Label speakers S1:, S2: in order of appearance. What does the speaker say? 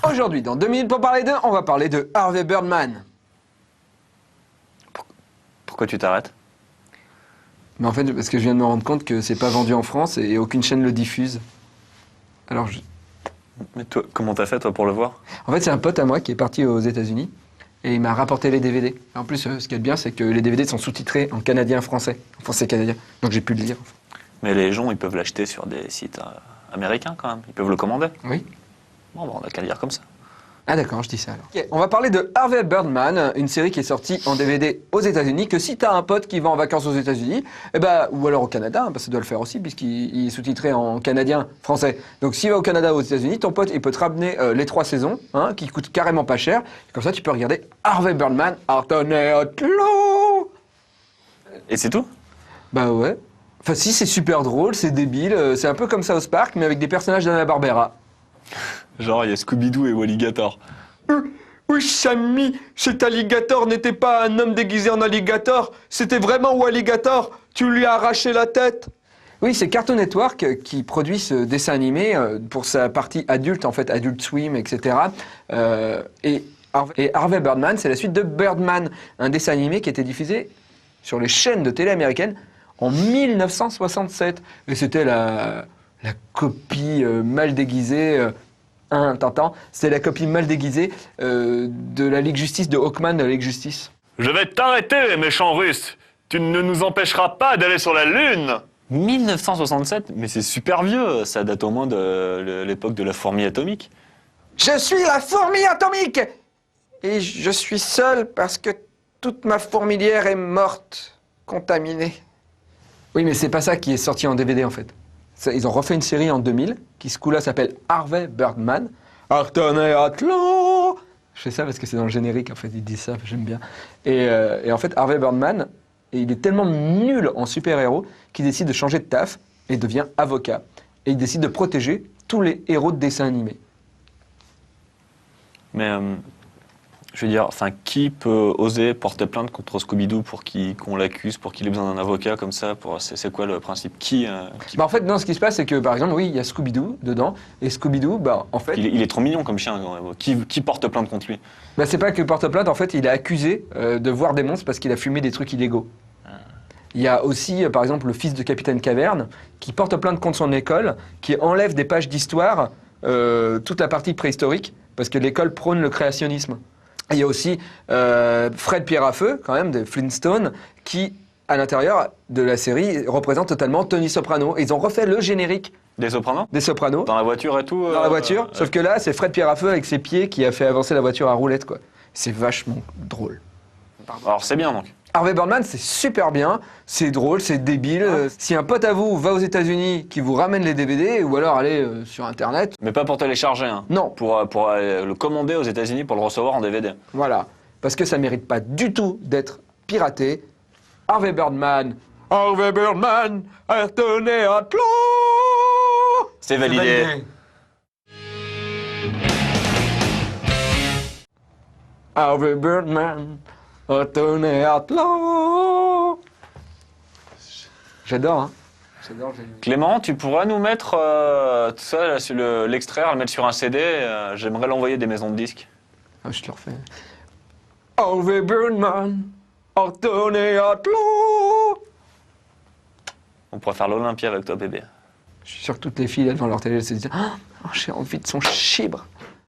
S1: Aujourd'hui, dans 2 minutes pour parler d'eux, on va parler de Harvey Birdman.
S2: Pourquoi tu t'arrêtes?
S1: Mais en fait, parce que je viens de me rendre compte que c'est pas vendu en France et aucune chaîne le diffuse. Alors
S2: Mais toi, comment t'as fait toi pour le voir?
S1: En fait, c'est un pote à moi qui est parti aux États-Unis et il m'a rapporté les DVD. En plus, ce qui est bien, c'est que les DVD sont sous-titrés en canadien-français. En français-canadien. Donc j'ai pu le lire.
S2: Mais les gens, ils peuvent l'acheter sur des sites américains quand même. Ils peuvent le commander.
S1: Oui.
S2: Bon, bah, on n'a qu'à le lire comme ça.
S1: Ah d'accord, je dis ça alors. Ok, on va parler de Harvey Birdman, une série qui est sortie en DVD aux États-Unis, que si t'as un pote qui va en vacances aux États-Unis, ou alors au Canada, parce que ça doit le faire aussi, puisqu'il est sous-titré en canadien-français. Donc s'il va au Canada ou aux États-Unis, ton pote, il peut te ramener les 3 saisons, qui coûtent carrément pas cher. Et comme ça, tu peux regarder Harvey Birdman,
S2: Et c'est tout?
S1: Bah ouais. Enfin si, c'est super drôle, c'est débile, c'est un peu comme South Park, mais avec des personnages d'Hanna-Barbera.
S2: Genre, il y a Scooby-Doo et Walligator.
S1: Oui, Sammy, cet alligator n'était pas un homme déguisé en alligator, c'était vraiment Walligator, tu lui as arraché la tête. Oui, c'est Cartoon Network qui produit ce dessin animé pour sa partie adulte, en fait, Adult Swim, etc. Et Harvey Birdman, c'est la suite de Birdman, un dessin animé qui était diffusé sur les chaînes de télé américaines en 1967. Et c'était la copie mal déguisée... Tintin, c'était la copie mal déguisée de la Ligue Justice, de Hawkman de la Ligue Justice.
S3: Je vais t'arrêter, méchant russe. Tu ne nous empêcheras pas d'aller sur la Lune.
S2: 1967? Mais c'est super vieux. Ça date au moins de l'époque de la fourmi atomique.
S1: Je suis la fourmi atomique! Et je suis seul parce que toute ma fourmilière est morte, contaminée. Oui, mais c'est pas ça qui est sorti en DVD en fait. Ils ont refait une série en 2000 qui, ce coup-là, s'appelle Harvey Birdman. Artenay Atlan. Je fais ça parce que c'est dans le générique, en fait, ils disent ça, j'aime bien. Et en fait, Harvey Birdman, il est tellement nul en super-héros qu'il décide de changer de taf et devient avocat. Et il décide de protéger tous les héros de dessins animés.
S2: Mais, je veux dire, enfin, qui peut oser porter plainte contre Scooby-Doo pour qu'on l'accuse, pour qu'il ait besoin d'un avocat comme ça? C'est quoi le principe?
S1: Bah en fait, non, ce qui se passe, c'est que, par exemple, oui, il y a Scooby-Doo dedans, et Scooby-Doo, bah, en fait...
S2: Il est trop mignon comme chien. Qui porte plainte contre lui?
S1: Bah, c'est pas que porte plainte, en fait, il est accusé de voir des monstres parce qu'il a fumé des trucs illégaux. Il y a aussi, par exemple, le fils de Capitaine Caverne, qui porte plainte contre son école, qui enlève des pages d'histoire, toute la partie préhistorique, parce que l'école prône le créationnisme. Et il y a aussi Fred Pierre à Feu, quand même, de Flintstone, qui, à l'intérieur de la série, représente totalement Tony Soprano. Et ils ont refait le générique.
S2: Des Sopranos?
S1: Des Sopranos.
S2: Dans la voiture et tout?
S1: Dans la voiture. Sauf que là, c'est Fred Pierre à Feu avec ses pieds qui a fait avancer la voiture à roulette, quoi. C'est vachement drôle.
S2: Alors c'est bien donc.
S1: Harvey Birdman, c'est super bien, c'est drôle, c'est débile. Si un pote à vous va aux États-Unis qui vous ramène les DVD, ou alors allez sur Internet.
S2: Mais pas pour télécharger, hein.
S1: Non.
S2: Pour le commander aux États-Unis pour le recevoir en DVD.
S1: Voilà. Parce que ça mérite pas du tout d'être piraté. Harvey Birdman. Harvey Birdman, Artenay Atlan.
S2: C'est validé.
S1: Harvey Birdman, Artenay Atlan. J'adore, hein. J'adore.
S2: Clément, tu pourrais nous mettre tout ça, là, sur l'extraire, le mettre sur un CD. J'aimerais l'envoyer des maisons de disques.
S1: Ah, je te le refais. Harvey Birdman, Artenay Atlan.
S2: On pourrait faire l'Olympia avec toi, bébé.
S1: Je suis sûr que toutes les filles, là, devant leur télé, elles se disent « Oh, j'ai envie de son chibre !»